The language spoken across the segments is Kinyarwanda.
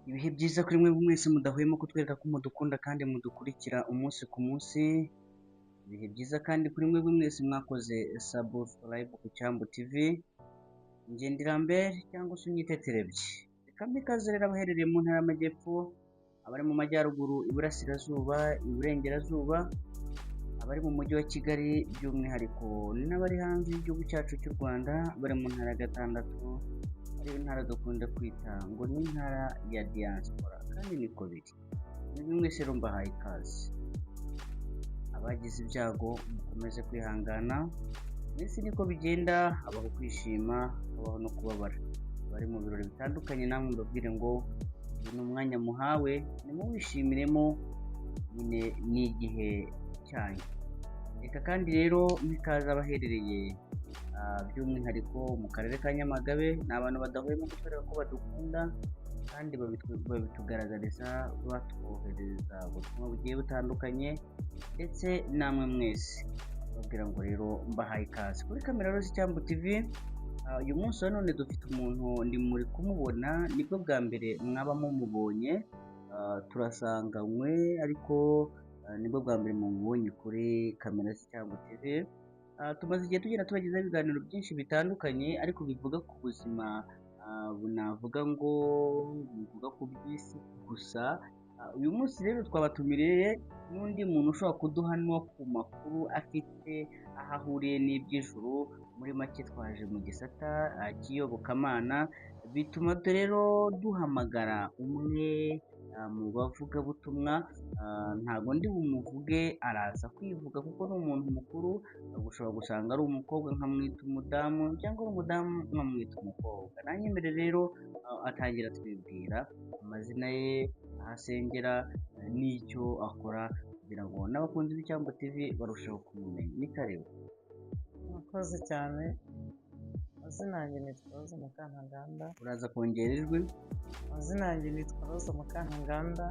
Ibihe byiza kuri mwe mwese mudahwema kutwereka ko mudukunda kandi mudukurikira umunsi ku munsi. Ibihe byiza kandi kuri mwe mwese mwakoze subscribe ku Cyambu TV. Njye Lambert cyangwa se unyite Terebye. Reka ikaze rero abaherereye mu ntara y'Amajyepfo, abari mu Majyaruguru, Iburasirazuba, Iburengerazuba, abari mu mujyi wa Kigali by'umwihariko n'abari hanze y'igihugu cyacu cy'u Rwanda, bari mu ntara ya gatandatu, ariyo ntara dukunda kwita ngo ni intara ya diaspora, kandi niko biri. Ni mwese rero mbahaye ikaze. Abagize ibyago mukomeze kwihangana, mwese niko bigenda, habaho kwishima, habaho no kubabara. Bari mu birori bitandukanye, namwe mbabwire ngo uyu ni umwanya muhawe, nimuwishimiremo, nyine ni igihe cyanyu. Reka kandi rero mwikaze abaherereye by'umwihariko mu karere ka Nyamagabe, ni abantu badahwema kutwereka ko badukunda kandi babitugaragariza batwohereza ubutumwa bugiye butandukanye, ndetse namwe mwese babwira ngo rero mbahaye ikaze kuri kamera rose Cyambu TV. Uyu munsi wa none dufite umuntu ndi muri kumubona, nibwo bwa mbere mwaba mumubonye, turasanganywe ariko nibwo bwa mbere mumubonye kuri kamera Cyambu TV. Tumaze igihe tugenda tubagezaho ibiganiro byinshi bitandukanye ariko bivuga ku buzima, navuga ngo bivuga ku by'isi gusa. Uyu munsi rero twabatumiriye n'undi muntu ushobora kuduha no ku makuru afite aho ahuriye n'iby'ijuru. Muri make twaje mu gisata cy'iyobokamana, bituma rero duhamagara umwe mu bavugabutumwa. Ntabwo ndi bumuvuge, araza kwivuga kuko ni umuntu mukuru. Ushobora gusanga ari umukobwa nkamwita umudamu, cyangwa ari umudamu nkamwita umukobwa. Nanjye mbere rero atangira twibwira amazina ye, aho asengera, n'icyo akora, kugira ngo n'abakunzi b'Icyambu TV barusheho kumumenya. Ni karibu. Murakoze cyane. Amazina yanjye nitwa Rose Mukantaganda. Uraza kongera ijwi. Amazina yanjye nitwa Rose Mukantaganda.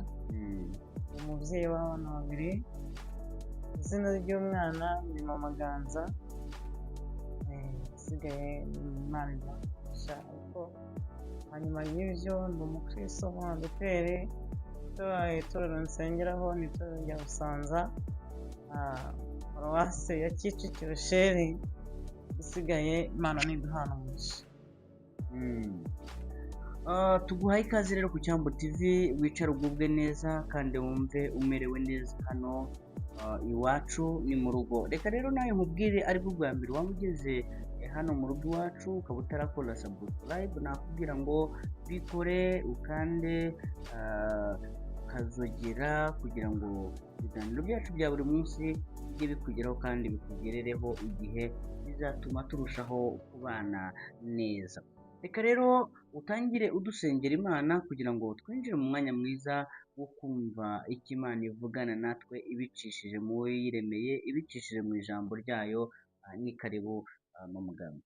Umubyeyi w'abana babiri. Izina ry'umwana ni Mama Ganza. Isigaye ni Imana idufasha, ariko hanyuma y'ibyo ndi umukristo w'Adeperi. Itorero nsengeraho ni itorero rya Busanza, paruwase ya Kicukiro Sheri. Isigaye Imana niduhana umugisha. Tuguhaye ikaze rero ku Cyambu TV, wicare ugubwe neza kandi wumve umerewe neza hano iwacu ni mu rugo. Reka rero nawe nkubwire, aribwo bwa mbere waba ugeze hano mu rugo iwacu ukaba utarakora subscribe, nakubwira ngo bikore, ukande ukazogera, kugira ngo ibiganiro byacu bya buri munsi bijye bikugeraho kandi bikugerereho igihe bizatuma turushaho kubana neza. Reka rero utangire udusengera Imana kugira ngo twinjire mu mwanya mwiza wo kumva icyo Imana ivugana natwe, ibicishije mu we yiremeye, ibicishije mu ijambo ryayo. Ni karibu mu mugambi.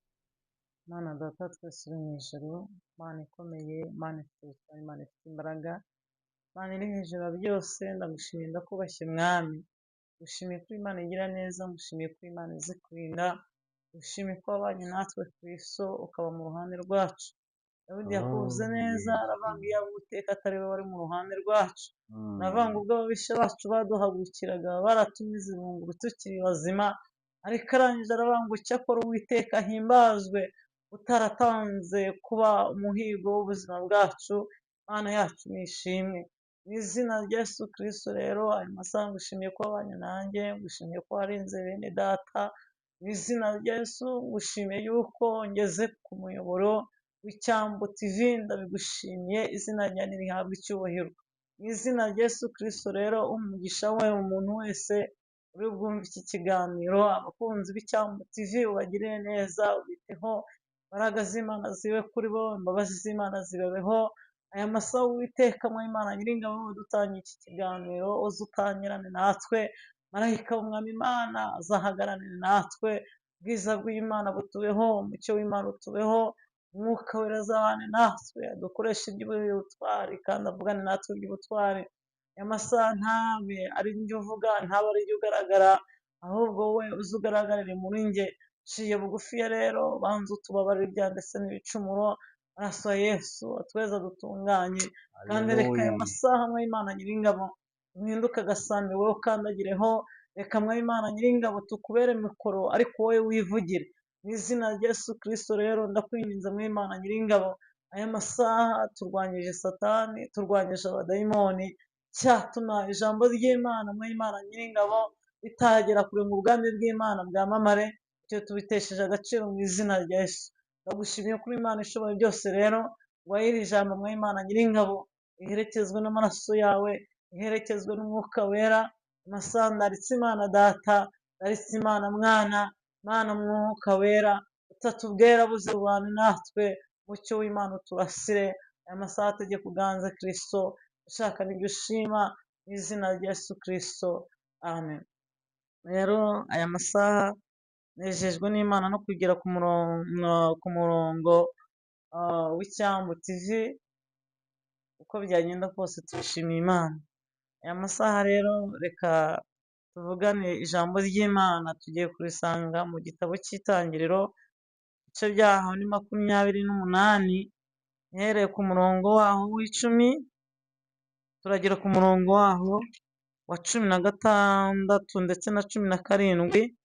Mana data twese uri mu ijuru, Mana ikomeye, Mana ifite ubutwari, Mana ifite imbaraga, Mana iri hejuru ya byose, ndagushimiye ndakubashye Mwami. Ngushimiye ko Imana igira neza, ngushimiye ko Imana izi kurinda, ngushimiye ko wabanye natwe Kristo ukaba mu ruhande rwacu. Dawidi yakuvuze neza, aravuga iyo Uwiteka atari we wari mu ruhande rwacu, aravuga ubwo ababisha bacu baduhagurukiraga baratumize irunguru tukiri bazima, ariko arangije aravuga ngo icyakora Uwiteka ahimbazwe utaratanze kuba umuhigo w'ubuzima bwacu. Mana yacu nishimwe mu izina rya Yesu Kristo. Rero ayo masaha ngushimiye ko wabanye nanjye, ngushimiye ko warinze bene data. Mu izina rya Yesu ngushimiye yuko ngeze ku muyoboro w'Icyambu TV, ndabigushimiye, izina ryanjye rihabwa icyubahiro. Mu izina rya Yesu Kristo rero umugisha we umuntu wese uri bwumve iki kiganiro, abakunzi b'Icyambu TV ubagirire neza, ubiteho, imbaraga z'Imana zibe kuri bo, imbabazi z'Imana zibabeho. Aya masaha Uwiteka mu Imana Nyiringabo dutangiye iki kiganiro, uze utangirane natwe, marayika w'Umwami Imana azahagararane natwe, ubwiza bw'Imana butubeho, umucyo w'Imana utubeho, umwuka wera azabane natwe, adukoreshe iby'ubutwari kandi avugane natwe iby'ubutwari. Aya masaha ntabe ari njye uvuga, ntabe ari njye ugaragara, ahubwo wowe uze ugaragarire muri njye. Ciye bugufiya rero, banza utubabarire ibyaha ndetse n'ibicumuro, amaraso ya Yesu atweza dutunganye, kandi reka aya Haleluya. masaha Imana Nyiringabo uhinduke agasambi wowe ukandagireho, reka Imana Nyiringabo tukubere mikoro ariko wowe wivugire, mu izina rya Yesu Kristo rero ndakwinginze Imana Nyiringabo, aya masaha turwanyije Satani, turwanyije abadayimoni, cyatuma ijambo ry'Imana Imana Nyiringabo ritagera kure mu bwami bw'Imana bwamamare, icyo tubitesheje agaciro mu izina rya Yesu. Ndagushimiye kuri Imana ishoboye byose rero, wahira ijambo Imana Nyiringabo iherekezwe n'amaraso yawe, iherekezwe n'umwuka wera, amasaha ndaritse Imana Data, ndaritse Imana Mwana, Mana Mwuka wera, utatubwera buze rubane natwe, mucyo w'Imana uturasire, aya masaha ategeka uganze Kristo, ushaka n'ibyo ushima, mu izina rya Yesu Kristo, amen. Rero aya masaha nejejwe n'Imana no kugera ku murongo w'icyambu TV, uko byagenda kose turishimiye Imana. Aya masaha rero reka tuvugane ijambo ry'Imana, tugiye kurisanga mu gitabo cy'Itangiriro, ibice byaho ni 28, uhereye ku murongo waho w'10 turagera ku murongo waho wa 16 ndetse na 17,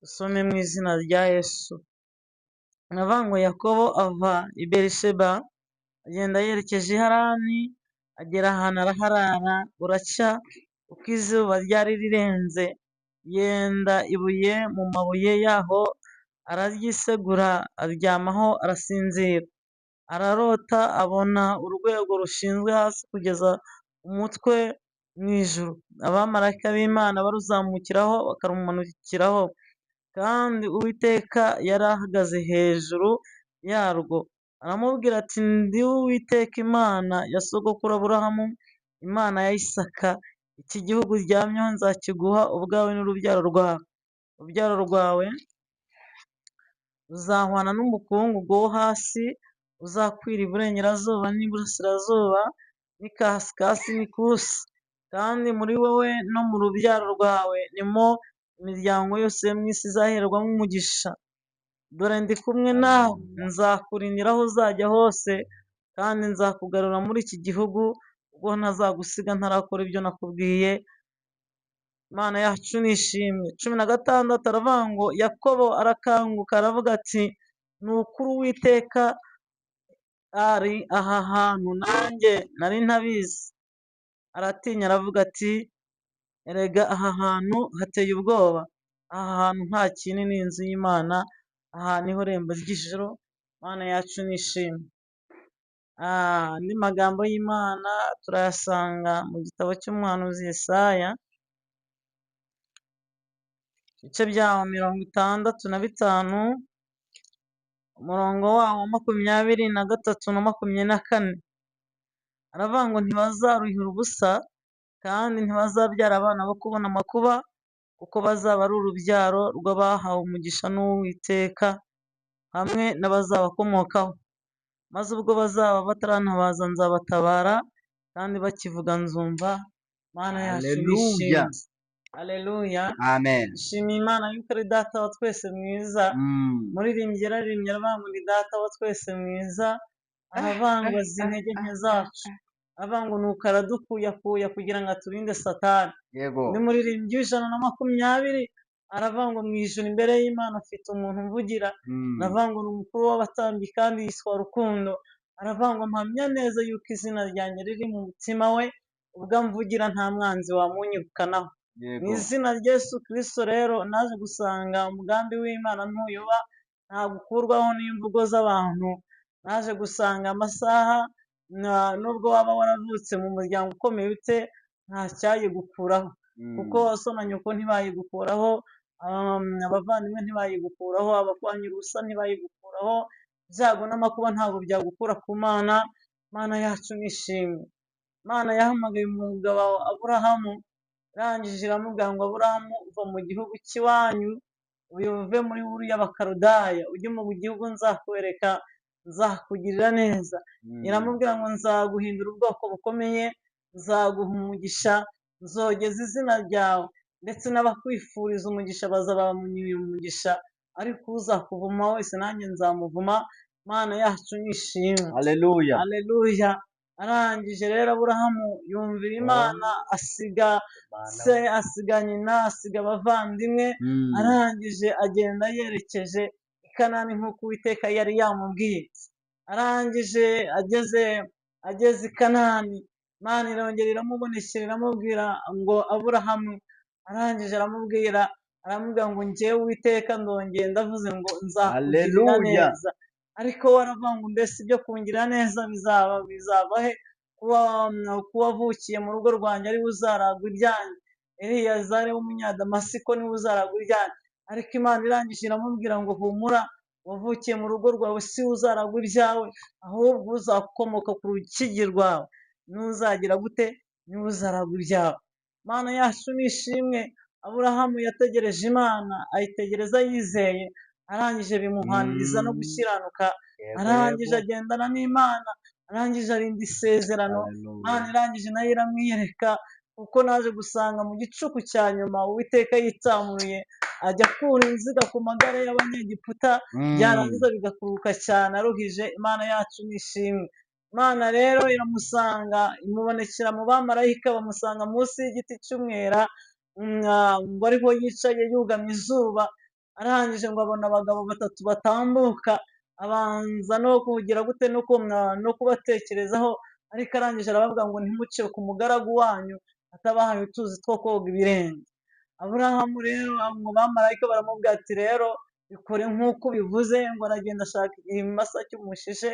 dusome mu izina rya Yesu. Navuga ngo Yakobo ava i Berisheba agenda yerekeje i Harani, agera ahantu araharara buracya, uko izuba ryari rirenze, yenda ibuye mu mabuye yaho araryisegura, aryamaho arasinzira. Ararota abona urwego rushinzwe hasi kugeza umutwe mu ijuru, abamarayika b'Imana baruzamukiraho bakarumanukiraho, kandi Uwiteka yari ahagaze hejuru yarwo. Aramubwira ati, ndi Uwiteka Imana ya sogokuru Aburahamu, Imana ya Isaka. Iki gihugu uryamyeho nzakiguha ubwawe n'urubyaro rwawe. Urubyaro rwawe ruzahwana n'umukungugu wo hasi, uzakwira iburengerazuba n'iburasirazuba n'ikasikazi n'ikusi, kandi muri wowe no mu rubyaro rwawe nimo imiryango yose yo mu isi izaherwamo umugisha. Dore ndi kumwe nawe, nzakurindira aho uzajya hose, kandi nzakugarura muri iki gihugu, ubwo ntazagusiga ntarakora ibyo nakubwiye. Imana yacu nishimwe. 16 aravuga ngo Yakobo arakanguka aravuga ati, ni ukuri Uwiteka ari aha hantu, nanjye nari ntabizi. Aratinya aravuga ati, erega aha hantu hateye ubwoba, aha hantu nta kintu, ni inzu y'Imana, aha niho rembo ry'ijuru. Imana yacu nishimwe. Andi magambo y'Imana turayasanga mu gitabo cy'umuhanuzi Yesaya, ibice byaho 65, umurongo wawo wa 23 na 24. Aravuga ngo ntibazaruhira ubusa, kandi ntibazabyara abana bo kubona amakuba, kuko bazaba ari urubyaro rw'abahawe umugisha n'Uwiteka hamwe n'abazabakomokaho. Maze ubwo bazaba batarantabaza nzabatabara, kandi bakivuga nzumva. Mana yacu nishimwe. Haleluya. Amen. Ishimiye Imana yuko ari Data wa twese mwiza. Muririmbyi yararimbye aravuga ngo ni Data wa twese mwiza, aravangwa z'intege nke zacu, aravuga ngo nuko aradukuyakuya kugira ngo aturinde Satani. Yego. Undi muririmbyi w'120 aravuga ngo mu ijuru imbere y'Imana afite umuntu mvugira, aravuga ngo ni umukuru w'abatambyi kandi yitwa Rukundo, aravuga ngo mpamya neza yuko izina ryanjye riri mu mutima we, ubwo amvugira nta mwanzi wamunyirukanaho. Mu izina rya Yesu Kristo rero naje gusanga umugambi w'Imana ntuyoba, nta gukurwaho n'imvugo z'abantu. Naje gusanga amasaha, nubwo waba waravutse mu muryango ukomeye ute, nta cyayigukuraho, kuko so na nyoko ntibayigukuraho, abavandimwe ntibayigukuraho, abakwanyira ubusa ntibayigukuraho, ibyago n'amakuba ntabwo byagukura ku Mana. Mana yacu nishimwe. Imana yahamagaye umugabo Aburahamu, irangije iramubwira ngo Aburahamu, uva mu gihugu cy'iwanyu, uve muri buriya Bakaludaya, ujye mu gihugu nzakwereka, nzakugirira neza. Iramubwira ngo nzaguhindura ubwoko bukomeye, nzaguha umugisha, nzogeza izina ryawe, ndetse n'abakwifuriza umugisha bazaba umugisha, ariko uzakuvuma wese nanjye nzamuvuma. Mana yacu nishimwe. Hallelujah. Haleluya. Arangije rero Aburahamu yumvira Imana, asiga se, asiga nyina, asiga abavandimwe, arangije agenda yerekeje i Kanani nk'uko Uwiteka yari yamubwiye. Arangije ageze i Kanani, Imana irongera iramubonekera iramubwira ngo Aburahamu, arangije aramubwira ngo njyewe Uwiteka ndongeye ndavuze ngo nzakugirira Hallelujah. neza. Ariko waravuga ngo mbese ibyo kungira neza bizava he? Kuba wavukiye mu rugo rwanjye ari we uzaragwa ibyanjye, Eliyazari w'umunyadamasiko niwe uzaragwa ibyanjye. Ariko Imana irangije iramubwira ngo humura, wavukiye mu rugo rwawe si we uzaragwa ibyawe, ahubwo uzakomoka ku rukigi rwawe n'uzagira gute, niwe uzaragwa ibyawe. Mana yacu nishimwe. Aburahamu yategereje Imana, ayitegereza yizeye, arangije bimuhaniriza no gukiranuka, arangije agendana n'Imana, arangije arinda isezerano. Imana irangije nayo iramwiyereka, kuko naje gusanga mu gicuku cya nyuma Uwiteka yitamuruye ajya akura inziga ku magare y'Abanyegiputa, byarangiza bigakuruka cyane aruhije. Imana yacu nishimwe. Imana rero iramusanga, imubonekera mu bamarayika, bamusanga munsi y'igiti cy'umwera, ngo ariho yicaye yugamye izuba. Arangije ngo abona abagabo batatu batambuka, abanza no kugira gute no kubatekerezaho, ariko arangije arabavuga ngo ntimuce ku mugaragu wanyu atabahaye utuzi two koga ibirenge. Aburahamu rero ngo bamarayika baramubwira ati rero bikore nk'uko ubivuze, ngo aragenda ashaka ikimasa cy'umushishe,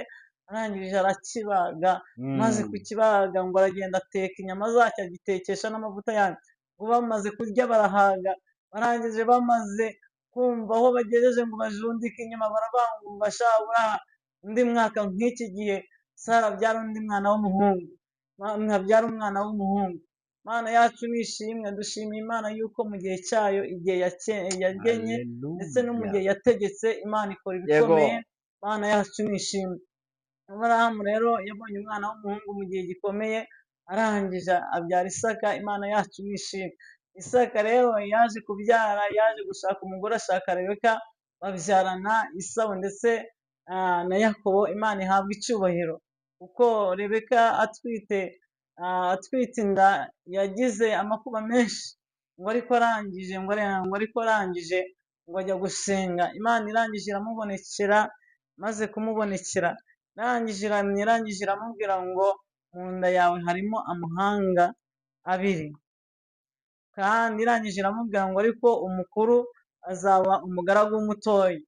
arangije arakibaga, maze kukibaga ngo aragenda ateka inyama zacyo agitekesha n'amavuta yayo. Ngo bamaze kurya barahaga, barangije bamaze kumva aho bagejeje ngo bajundike inyuma, baravuga ngo bashobora undi mwaka nk'iki gihe Sara abyara undi mwana w'umuhungu, nkabyara umwana w'umuhungu. Mana yacu nishimwe. Dushimiye Imana yuko mu gihe cyayo, igihe yagenye ndetse no mu gihe yategetse, Imana ikora ibikomeye. Mana yacu nishimwe. Aburahamu rero yabonye umwana w'umuhungu mu gihe gikomeye, arangije abyara Isaka. Imana yacu nishimwe. Isaka rero yaje kubyara, yaje gushaka umugore, ashaka Rebeka, babyarana Esawu ndetse na Yakobo. Imana ihabwa icyubahiro, kuko Rebeka atwite inda yagize amakuba menshi, ngo ariko arangije ngo ajya gusenga. Imana irangije iramubonekera, maze kumubonekera irangije iramubwira ngo mu nda yawe harimo amahanga abiri, kandi irangije iramubwira ngo ariko umukuru azaba umugaragu w'umutoya.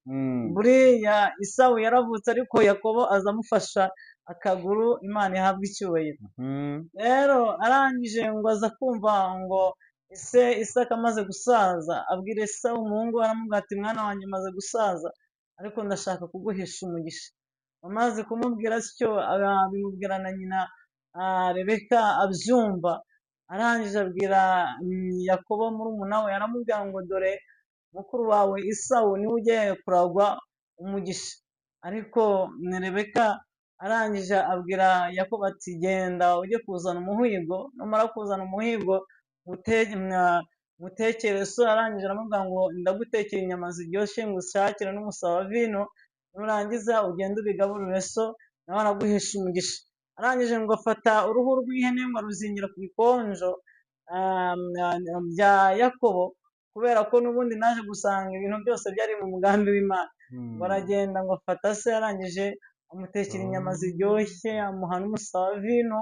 Buriya Esawu yaravutse, ariko Yakobo aza amufasha akaguru. Imana ihabwa icyubahiro. Rero arangije ngo aza kumva ngo Isaka amaze gusaza, abwira Esawu umuhungu we, aramubwira ati mwana wanjye amaze gusaza, ariko ndashaka kuguhesha umugisha. Amaze kumubwira atyo, bimubwira na nyina Rebeka abyumva. Arangije abwira Yakobo murumuna we, aramubwira ngo dore mukuru wawe Esawu niwe ugiye kuragwa umugisha. Ariko Rebeka arangije abwira Yakobo ati genda ujye kuzana umuhigo, numara kuzana umuhigo ngutekere so. Arangije aramubwira ngo ndagutekera inyama ziryoshye, ngushakire n'umusaba wa vino, nurangiza ugende ubigaburire so, nawe araguhesha umugisha. Arangije ngo afata uruhu rw'ihene ngo aruzingira ku bikonjo bya Yakobo, kubera ko n'ubundi naje gusanga ibintu byose byari mu mugambi w'Imana. Ngo aragenda ngo afata se, arangije amutekera inyama ziryoshye, amuha n'umusaba wa vino.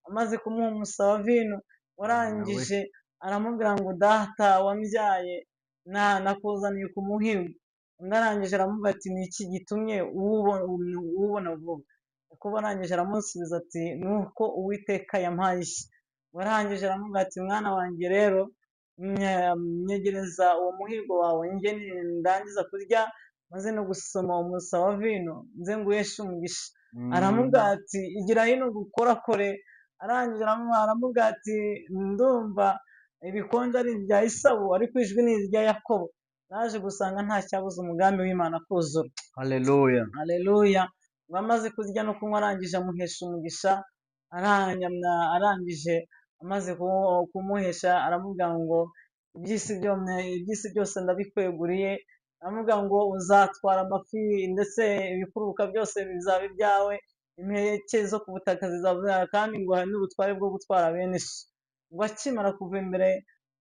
Amaze kumuha umusaba wa vino, warangije aramubwira ngo data wambyaye nakuzaniye ku muhigo. Undi arangije aramubwira ati ni iki gitumye uwubona vuba? Yakobo arangije aramusubiza ati ni uko Uwiteka yampaye ishyi. Warangije aramubwira ati mwana wanjye rero nyegereza uwo muhigo wawe, njye ndangiza kurya maze no gusoma umusaba wa vino, nze nguheshe umugisha. Aramubwira ati igira hino gukorakore. Arangije aramubwira ati ndumva ibikonje ari ibya Esawu, ariko ijwi ni irya Yakobo. Naje gusanga nta cyabuze umugambi w'Imana kuzura. Haleluya. Haleluya. Ngo amaze kurya no kunywa, arangije amuhesha umugisha. Arangije amaze kumuhesha, aramubwira ngo iby'isi byose ndabikweguriye, aramubwira ngo uzatwara amafi ndetse ibikururuka byose bizaba ibyawe, impeke zo ku butaka zizaba kandi ngo hari n'ubutware bwo gutwara bene so. Ngo akimara kuva imbere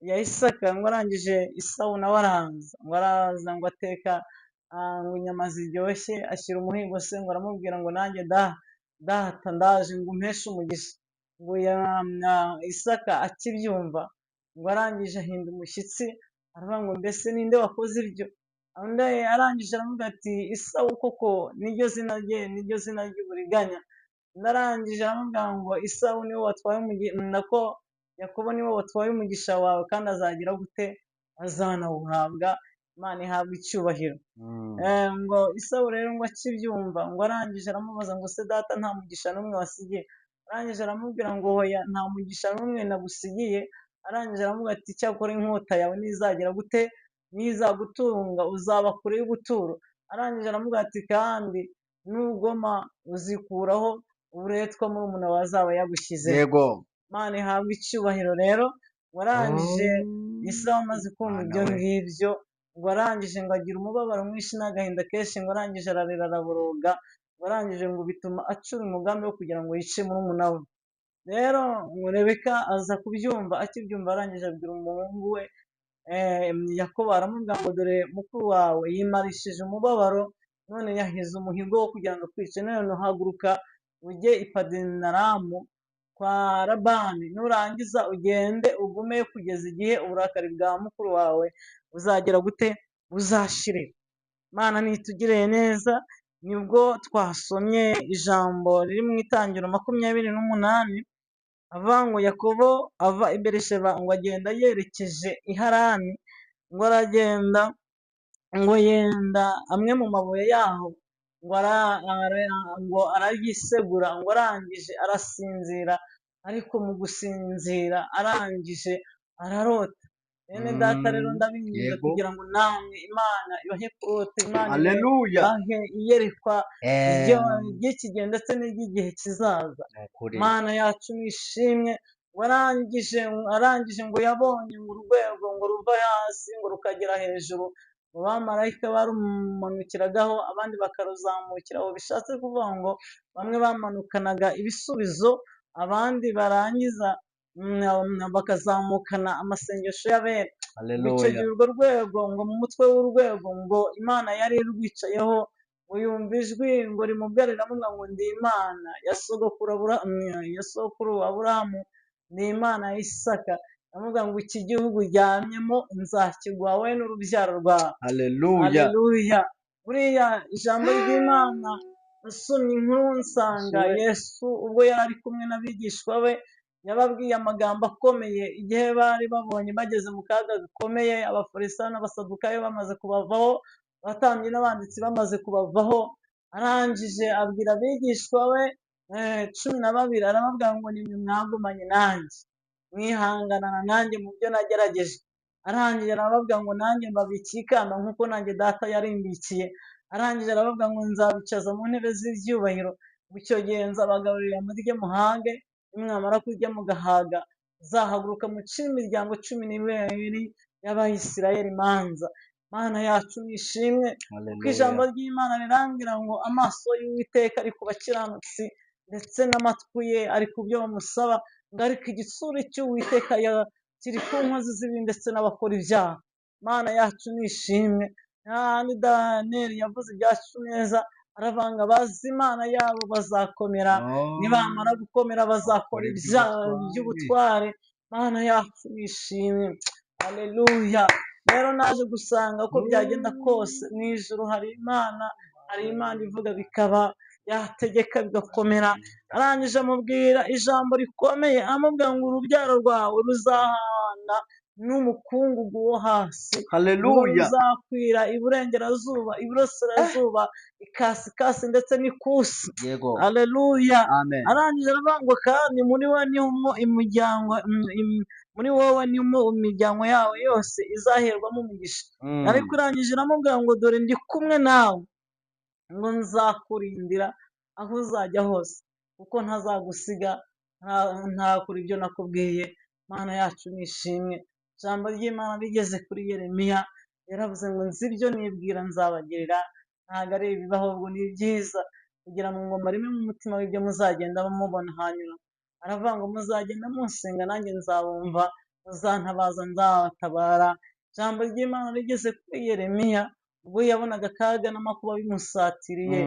ya Isaka ngo arangije Esawu nawe araza ngo ateka ngo inyama ziryoshye, ashyira umuhigo se ngo aramubwira ngo nanjye data ndaje ngo umpeshe umugisha. Ngo Isaka akibyumva ngo arangije ahinda umushyitsi, aravuga ngo mbese ninde wakoze ibyo? Undi arangije aramubwira ati Esawu koko niryo zina rye, niryo zina ry'uburiganya. Undi arangije aramubwira ngo Esawu niwe watwaye nako Yakobo niwe watwaye umugisha wawe kandi azagira gute? Azanawuhabwa. Imana ihabwa icyubahiro. Ngo Esawu rero ngo akibyumva ngo arangije aramubaza ngo se data nta mugisha n'umwe wasigiye? Arangije aramubwira ngo hoya nta mugisha n'umwe nagusigiye. Arangije aramubwira ati icyakora inkota yawe nizagira gute? Nizagutunga uzaba kure y'ubuturo. Arangije aramubwira ati kandi nugoma uzikuraho uburetwa murumuna wawe azaba yagushyize. Yego. Imana ihabwa icyubahiro rero. Warangije Esawu amaze kumva ibyo ngibyo ngo arangije ngo agira umubabaro mwinshi n'agahinda kenshi, ngo arangije ararira araboroga, ngo arangije ngo bituma acura umugambi wo kugira ngo yice murumuna we. Rero ngo Rebeka aza kubyumva, akibyumva arangije abwira umuhungu we Yakobo aramubwira ngo dore mukuru wawe yimarishije umubabaro, none yahize umuhigo wo kugira ngo akwice, none haguruka ujye i Padanaramu kwa Labani, nurangiza ugende ugumeyo kugeza igihe uburakari bwa mukuru wawe buzagera gute? Buzashire. Imana nitugirire neza. Nibwo twasomye ijambo riri mu Itangiriro 28 avuga ngo Yakobo ava i Berisheba ngo agenda yerekeje i Harani, ngo aragenda ngo yenda amwe mu mabuye yaho ngo arayisegura, ngo arangije arasinzira, ariko mu gusinzira arangije ararota. Bene data rero ndabinginze kugira ngo namwe Imana ibahe kurota, Imana ibahe iyerekwa ry'iki gihe ndetse n'iry'igihe kizaza. Imana yacu nishimwe. Arangije ngo yabonye ngo urwego ngo ruva hasi ngo rukagera hejuru, ngo abamarayika barumanukiragaho abandi bakaruzamukiraho. Bishatse kuvuga ngo bamwe bamanukanaga ibisubizo, abandi barangiza bakazamukana amasengesho y'abera. Icyo gihe urwo rwego ngo mu mutwe w'urwego ngo Imana yari irwicayeho, ngo yumva ijwi ngo rimubwira riramubwira ngo ndi Imana ya sogokuru Aburahamu, ndi Imana ya Isaka. Aramubwira ngo iki gihugu uryamyemo nzakiguha wowe n'urubyaro rwawe. Haleluya. Buriya ijambo ry'Imana nasomye inkuru nsanga Yesu ubwo yari ari kumwe n'abigishwa be yababwiye amagambo akomeye igihe bari babonye bageze mu kaga gakomeye, abafarisayo n'abasadukayo bamaze kubavaho, abatambyi n'abanditsi bamaze kubavaho. Arangije abwira abigishwa be 12 arababwira ngo nimwe mwagumanye nanjye, mwihanganana nanjye mu byo nagerageje. Arangije arababwira ngo nanjye mbabikiye ikamba nk'uko nanjye data yarimbikiye. Arangije arababwira ngo nzabicaza mu ntebe z'ibyubahiro, ngo icyo gihe nzabagaburira murye muhage, nimwamara kurya mugahaga zahaguruka mucire imiryango 12 y'Abayisiraheli imanza. Mana yacu nishimwe, kuko ijambo ry'Imana rirambwira ngo amaso y'Uwiteka ari ku bakiranutsi ndetse n'amatwi ye ari ku byo bamusaba, ngo ariko igitsure cy'Uwiteka kiri ku nkozi z'ibibi ndetse n'abakora ibyaha. Mana yacu nishimwe. Ni Daniyeli yavuze ibyacu neza, aravanga abazi Imana yabo bazakomera, nibamara gukomera bazakora iby'ubutware. Mana yacu nishimwe. Haleluya. Rero naje gusanga uko byagenda kose mu ijuru hari Imana ivuga bikaba, yategeka bigakomera. Arangije amubwira ijambo rikomeye, amubwira ngo urubyaro rwawe ruzahana n'umukungugu wo hasi. Haleluya. Ruzakwira iburengerazuba, iburasirazuba, ikasikazi ndetse n'ikusi. Haleluya. Arangije aravuga ngo kandi muri wowe niho imiryango yawe yose izaherwamo umugisha. Ariko urangije aramubwira ngo dore ndi kumwe nawe, ngo nzakurindira aho uzajya hose, kuko ntazagusiga ntakora ibyo nakubwiye. Mana yacu nishimwe. Ijambo ry'Imana rigeze kuri Yeremiya yaravuze ngo nzi ibyo nibwira nzabagirira, ntabwo ari ibibaho ahubwo ni byiza, kugira ngo marime mu mutima w'ibyo muzagenda mubona. hanyuma aravuga ngo muzagenda munsenga nanjye nzabumva, muzantabaza nzabatabara. Ijambo ry'Imana rigeze kuri Yeremiya ubwo yabonaga akaga n'amakuba bimusatiriye,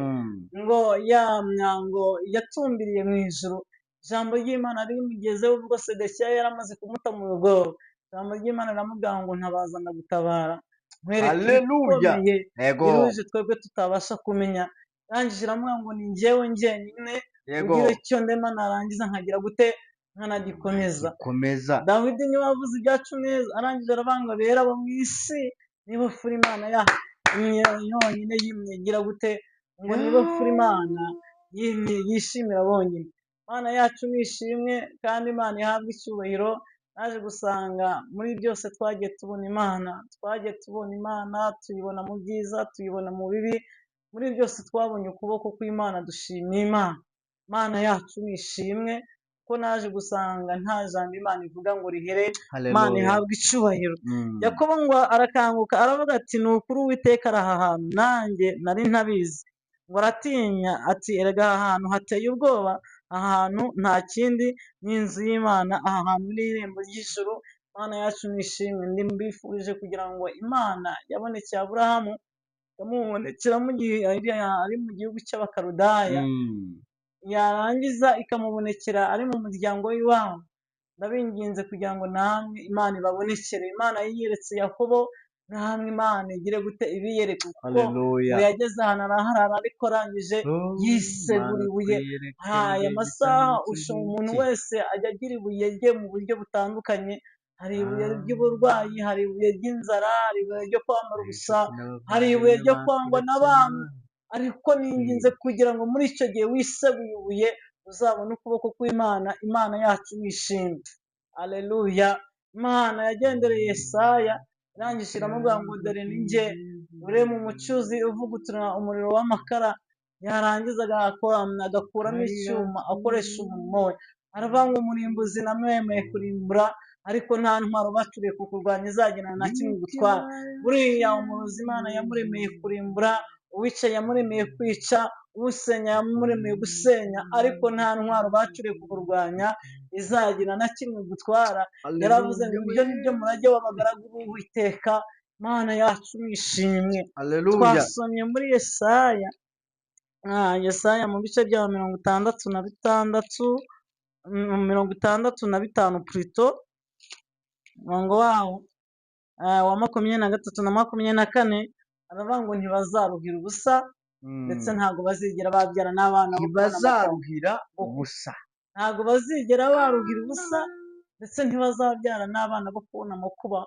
ngo ya myango yatumbiriye mu ijuru, ijambo ry'Imana rimugezeho ubwo Sedekiya yari amaze kumuta mu rugo. Ijambo ry'Imana riramubwira ngo ntabaza ndagutabara, nkwereke ibikomeye biruhije twebwe tutabasha kumenya. Arangije iramubwira ngo ni njyewe njyenyine ugira icyo ndema, narangiza nkagira gute nkanagikomeza. Dawidi niwe wavuze ibyacu neza, arangije aravuga ngo abera abo mu isi niba furi Imana yonyine yimye igira gute, ngo niba furi Imana yimye yishimira bonyine. Imana yacu nishimwe kandi Imana ihabwe icyubahiro. Naje gusanga muri byose twagiye tubona Imana, tuyibona mu byiza, tuyibona mu bibi, muri byose twabonye ukuboko kw'Imana. dushimiye Imana yacu nishimwe, ko naje gusanga nta jambo Imana ivuga ngo rihere. Imana ihabwe icyubahiro. Yakobo ngo arakanguka aravuga ati ni ukuri Uwiteka ari aha hantu, nanjye nari ntabizi. Ngo aratinya ati erega aha hantu hateye ubwoba, aha hantu nta kindi ni inzu y'Imana, aha hantu ni irembo ry'ijuru. Imana yacu nishimwe. Mbifurije kugira ngo Imana yabonekeye Aburahamu ikamubonekera mu gihe ari mu gihugu cy'Abakaludaya, yarangiza ikamubonekera ari mu muryango w'iwabo. Ndabinginze kugira ngo namwe Imana ibabonekere. Imana yiyeretse Yakobo, namwe Imana igire gute ibiyereka, kuko yageze ahantu araharara, ariko arangije yisegura ibuye. Aya masaha umuntu wese ajya agira ibuye rye mu buryo butandukanye. Hari ibuye ry'uburwayi, hari ibuye ry'inzara, hari ibuye ryo kwambara ubusa, hari ibuye ryo kwangwa n'abantu. Ariko ninginze kugira ngo muri icyo gihe wiseguye ibuye uzabone ukuboko kw'Imana. Imana yacu nishimwe. Aleluya. Imana yagendereye Yesaya, irangije iramubwira ngo dore ni njye uri mu mucuzi uvugutura umuriro w'amakara, yarangiza agakuramo icyuma akoresha umurimo we. aravuga ngo umurimbuzi namwemeye kurimbura, ariko nta ntwaro bacuriye kukurwanya izagirana na kimwe gutwara. buriya umurozi Imana yamuremeye kurimbura, uwicaye yamuremeye kwica, usenya yamuremeye gusenya, ariko nta ntwaro bacuriye kukurwanya izagira na kimwe gutwara. Yaravuze ngo ibyo ni byo murage w'abagaragu b'Uwiteka. Imana yacu nishimwe. Twasomye muri Yesaya, Yesaya mu bice bya 65 plutôt, umurongo wawo wa 23 na 24, aravuga ngo ntibazaruhira ubusa, ndetse ntabwo bazigera babyara n'abana ntibazaruhira ubusa, ntabwo bazigera baruhira ubusa, ndetse ntibazabyara n'abana bo kubona amakuba,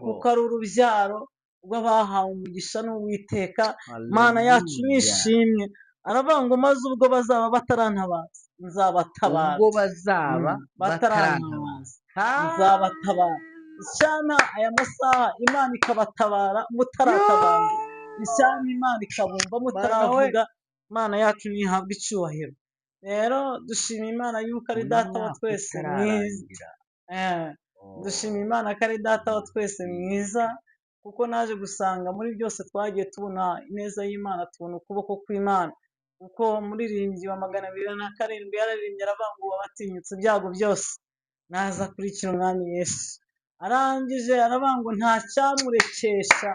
kuko ari urubyaro rw'abahawe umugisha n'Uwiteka. Imana yacu nishimwe. aravuga ngo maze ubwo bazaba batarantabaza nzabatabara, ubwo bazaba batarantabaza nzabatabara. Icyana aya masaha Imana ikabatabara mutaratabaza, icyana Imana ikabumva mutaravuga. Imana yacu ntihabwe icyubahiro. Rero dushima Imana yuko ari data wa twese mwiza. Dushima Imana ko ari data wa twese mwiza, kuko naje gusanga muri byose twagiye tubona ineza y'Imana, tubona ukuboko kw'Imana. kuko umuririmbyi wa 207 yararirimbye aravuga ngo wabatinyutse ibyago byose naza kurikira umwami Yesu. Arangije aravuga ngo nta cyamurekesha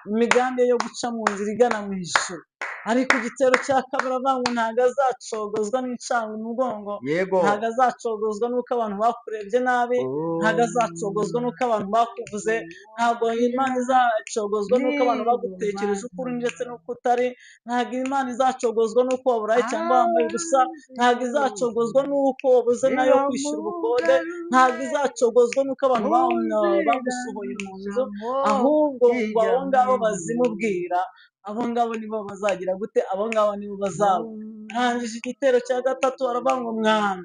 imigambi yo guca mu nzira igana mu ijuru. Ariko igitero cya kabiri aravuga ngo ntabwo azacogozwa n'incanga umugongo, ntabwo azacogozwa n'uko abantu bakurebye nabi, ntabwo azacogozwa n'uko abantu bakuvuze, ntabwo Imana izacogozwa n'uko abantu bagutekereje ukuri ndetse n'uko utari, ntabwo Imana izacogozwa n'uko waburaye cyangwa wambaye ubusa, ntabwo izacogozwa n'uko wabuze nayo kwishyura ubukode, ntabwo izacogozwa n'uko abantu bagusohoye mu nzu, ahubwo ngo abo ngabo bazimubwira, abo ngabo nibo bazagira gute, abo ngabo nibo bazaba. Arangije igitero cya gatatu aravuga ngo mwami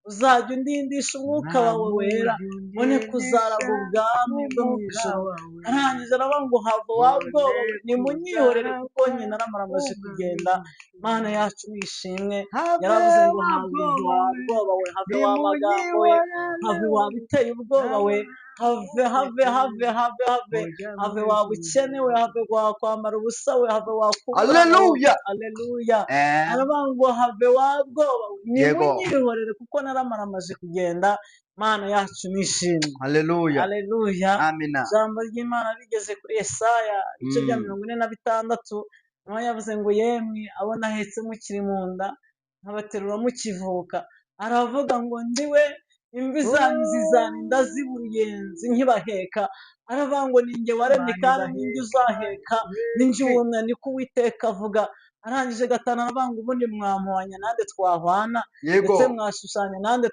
uzajya undindisha umwuka wawe wera, mbone kuzaraga ubwami bwo mu ijuru. Arangije aravuga ngo hava wa bwoba we, nimunyihorere kuko nyine naramaramaje kugenda. Imana yacu nishimwe. Yaravuze ngo have wa bwoba we, have wa magambo we, have wa biteye ubwoba we, have have have have have waba ukenewe, have wakwambara ubusa we, have wakubura, Hallelujah. aleluya. Eh, Aravuga ngo have wabwoba we, Yego. nimunyihorere kuko naramaramaje kugenda, Mana yacu nishimwe. Hallelujah. Aleluya. Amina. Ijambo ry'Imana rigeze kuri Yesaya ibice bya 46, naho yavuze ngo yemwe abo nahetse mukiri mu nda nkabaterura mukivuka, aravuga ngo ndiwe imvi zanyu zizarinda ziba uruyenzi nkibaheka, aravuga ngo ninjye waremye kandi ninjye uzaheka, ninjye wumwe, niko Uwiteka avuga. Arangije gatanu aravuga ngo ubundi mwamuhanya nande twahwana, ndetse Yego. mwashushanya nande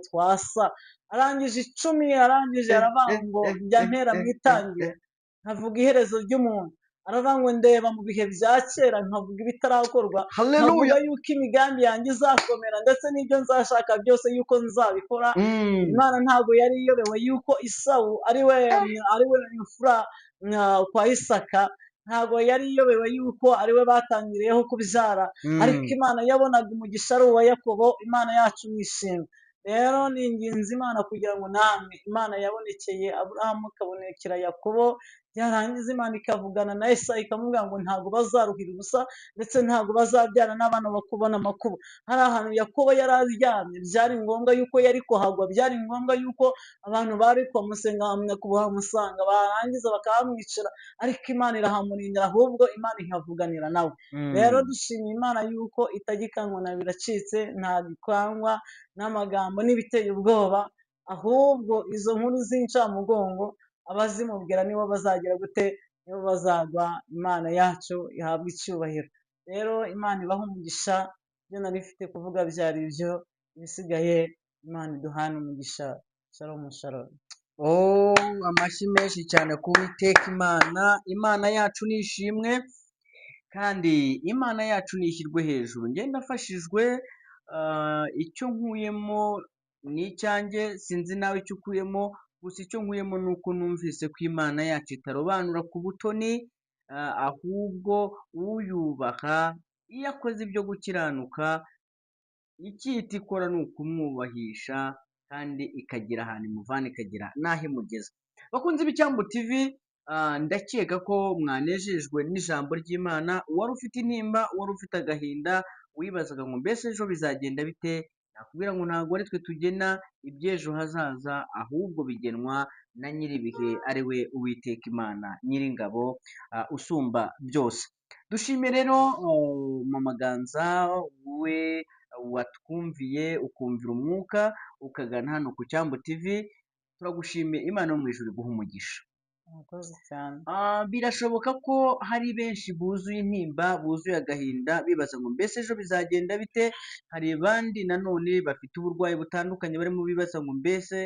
twasa. Arangije 10, arangije aravuga ngo njya ntera mu itangiro nkavuga iherezo ry'umuntu, aravuga ngo ndeba mu bihe bya kera nkavuga ibitarakorwa, nkavuga Hallelujah. yuko imigambi yanjye izakomera ndetse n'ibyo nzashaka byose yuko nzabikora. Imana ntabwo yari iyobewe yuko Isawu ari we imfura kwa Isaka, ntabwo yari iyobewe yuko ari we batangiriyeho kubyara, ariko Imana yabonaga umugisha ari uwa Yakobo. Imana yacu nishimwe. Rero ni ingenzi Imana kugira ngo namwe, Imana yabonekeye Aburahamu ikabonekera Yakobo, yarangiza Imana ikavugana na Esayi ikamubwira ngo ntabwo bazaruhira ubusa ndetse ntabwo bazabyara n'abana bakubona amakuba. Hari ahantu Yakobo yari aryamye, byari ngombwa yuko yari kuhagwa, byari ngombwa yuko abantu bari kumusanga kuhamusanga barangiza bakahamwicira, ariko Imana irahamurindira, ahubwo Imana ihavuganira nawe. Rero dushimiye Imana yuko itagikanwa na biracitse, nta gikangwa n'amagambo n'ibiteye ubwoba, ahubwo izo nkuru z'incamugongo abazimubwira nibo bazagira gute, nibo bazagwa. Imana yacu ihabwa icyubahiro. Rero Imana ibaha umugisha, ibyo nari mfite kuvuga byari ibyo, ibisigaye Imana iduhane umugisha. Shalom shalom. Amashyi menshi cyane ku Uwiteka Imana. Imana yacu nishimwe kandi Imana yacu nishyirwe hejuru. Njye ndafashijwe, icyo nkuyemo ni icyanjye, sinzi nawe icyo ukuyemo, gusa icyo nkuyemo ni uko numvise ko Imana yacu itarobanura ku butoni, ahubwo uyubaha iyo akoze ibyo gukiranuka, icyita ikora ni ukumwubahisha kandi ikagira ahantu imuvana, ikagira n'aho imugeza. Bakunze b'Icyambu TV, ndakeka ko mwanejejwe n'ijambo ry'Imana. Uwari ufite intimba, uwari ufite agahinda, wibazaga ngo mbese ejo bizagenda bite, nakubwira ngo ntabwo ari twe tugena iby'ejo hazaza, ahubwo bigenwa na nyir'ibihe, ari we Uwiteka Imana Nyiringabo, usumba byose. Dushime rero Mama Ganza, we watwumviye ukumvira umwuka ukagana hano ku Cyambu TV, turagushimiye. Imana yo mu ijuru iguha umugisha. Murakoze cyane. Birashoboka ko hari benshi buzuye intimba, buzuye agahinda, bibaza ngo mbese ejo bizagenda bite. Hari abandi nanone bafite uburwayi butandukanye barimo bibaza ngo mbese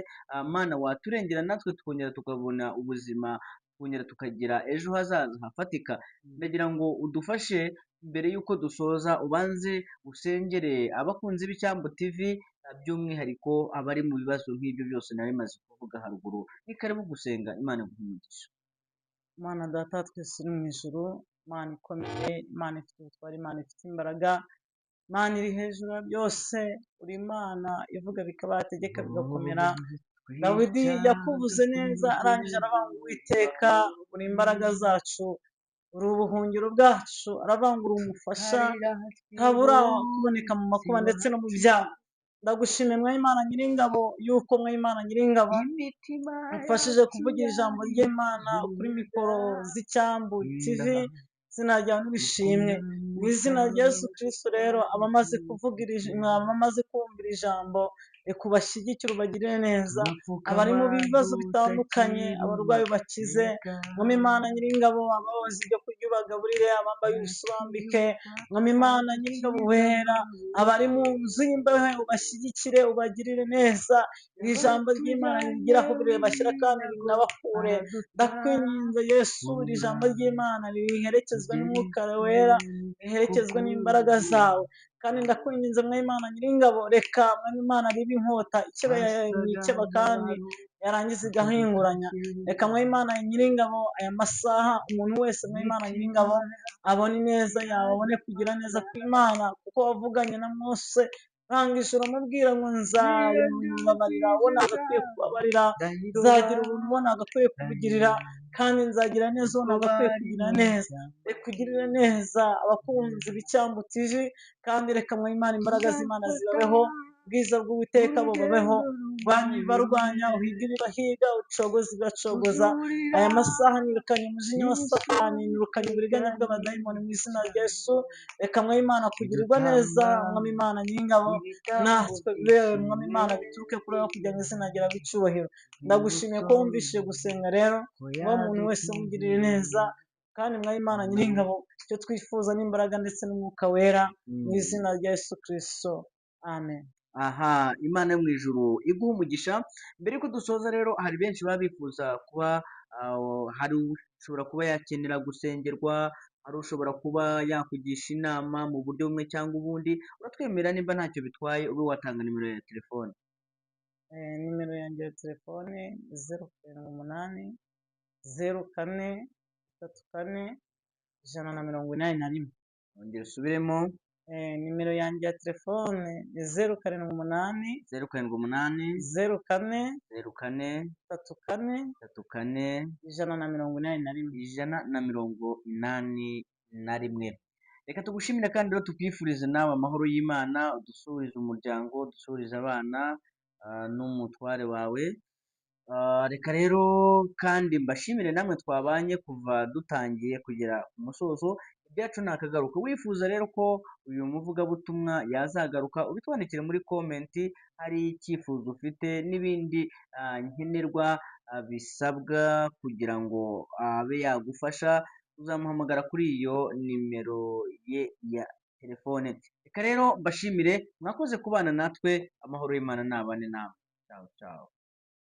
Mana waturengera natwe tukongera tukabona ubuzima, tukongera tukagira ejo hazaza hafatika. Ndagira ngo udufashe mbere y'uko dusoza, ubanze usengere abakunzi b'Icyambu TV, by'umwihariko abari mu bibazo nk'ibyo byose nari maze kuvuga haruguru. Ni karibu gusenga. Imana iguhe umugisha. Mana data twese uri mu ijuru, Mana ikomeye, Imana ifite ubutwari, Imana ifite imbaraga, Mana iri hejuru ya byose, uri Imana ivuga bikaba, yategeka bigakomera. Dawidi yakuvuze neza, arangije aravuga ngo Uwiteka uri imbaraga zacu, uri ubuhungiro bwacu, aravuga ngo uri umufasha ntabura kuboneka mu makuba ndetse no mu byago. Ndagushimiye mwa Imana Nyiringabo yuko mwa Imana Nyiringabo mfashije kuvugira ijambo ry'Imana kuri mikoro z'Icyambu TV. Izina ryawe nibishimwe mu izina rya Yesu Kristo. Rero abamaze kumvira ijambo, reka ubashyigikire ubagirire neza, abari mu bibazo bitandukanye, abarwayi bakize, mwami Imana Nyiringabo, ababuze ibyo kurya ubagaburire, abambaye ubusa ubambike, mwami Imana Nyiringabo wera, abari mu nzu y'imbehe ubashyigikire ubagirire neza. Iri jambo ry'Imana rigira aho bashyira kandi rinabakure. Ndakwinginze Yesu, iri jambo ry'Imana riherekezwe n'umwuka wera, riherekezwe n'imbaraga zawe, kandi ndakwinginze mwa Imana Nyiringabo, reka mwa Imana ribe inkota ikeba kandi yarangiza igahinguranya. Reka mwa Imana Nyiringabo aya masaha umuntu wese mwa Imana Nyiringabo abone ineza yawe, abone kugira neza kw'Imana, kuko wavuganye na Mose urangije uramubwira ngo nzamubabarira uwo nagakwiye kubabarira, ndahiro nzagira ubuntu uwo nagakwiye kubugirira, kandi nzagira neza uwo nagakwiye kugirira neza. Reka ugirire neza abakunzi b'icyambu TV, kandi reka Imana imbaraga z'Imana zibabeho, ubwiza bw'Uwiteka bubabeho, rwanya barwanya, uhigire bahiga, ucogoza igacogoza. Aya masaha nirukanye umujinya wa Satani, nirukanye uburiganya bw'abadayimoni mu izina rya Yesu. Reka Imana kugirirwa neza, Mwami Imana nyir'ingabo, natwe bewe Mwami Imana bituruke kuri wowe kugira ngo izina ryawe icyubahiro. Ndagushimiye ko wumvishije gusenga rero, ngo umuntu wese umugirire neza, kandi Mwami Imana nyir'ingabo, icyo twifuza n'imbaraga ndetse n'umwuka wera, mu izina rya Yesu Kristo, amen. aha Imana yo mu ijuru iguha umugisha. Mbere yuko dusoza rero, hari benshi baba bifuza kuba hari ushobora kuba yakenera gusengerwa, hari ushobora kuba yakugisha inama mu buryo bumwe cyangwa ubundi. Uratwemerera nimba ntacyo bitwaye ube watanga nimero ya telefone? Nimero yanjye ya telefone 0788 04 34 181. Ongera usubiremo. Nimero yanjye ya telefone ni 0788 0788 04 04 34 181. 181. Reka tugushimire kandi rero tukwifurize nawe amahoro y'Imana, udusuhurize umuryango, udusuhurize abana n'umutware wawe. Reka rero kandi mbashimire namwe twabanye kuva dutangiye kugera ku musozo. Ibyacu ni akagaruka. Wifuza rero ko uyu muvugabutumwa yazagaruka, ubitwandikire muri komenti, hari icyifuzo ufite n'ibindi nkenerwa bisabwa kugira ngo abe yagufasha, uzamuhamagara kuri iyo nimero ye ya telefone. Reka rero mbashimire, mwakoze kubana natwe, amahoro y'Imana nabane nawe. Ciao ciao.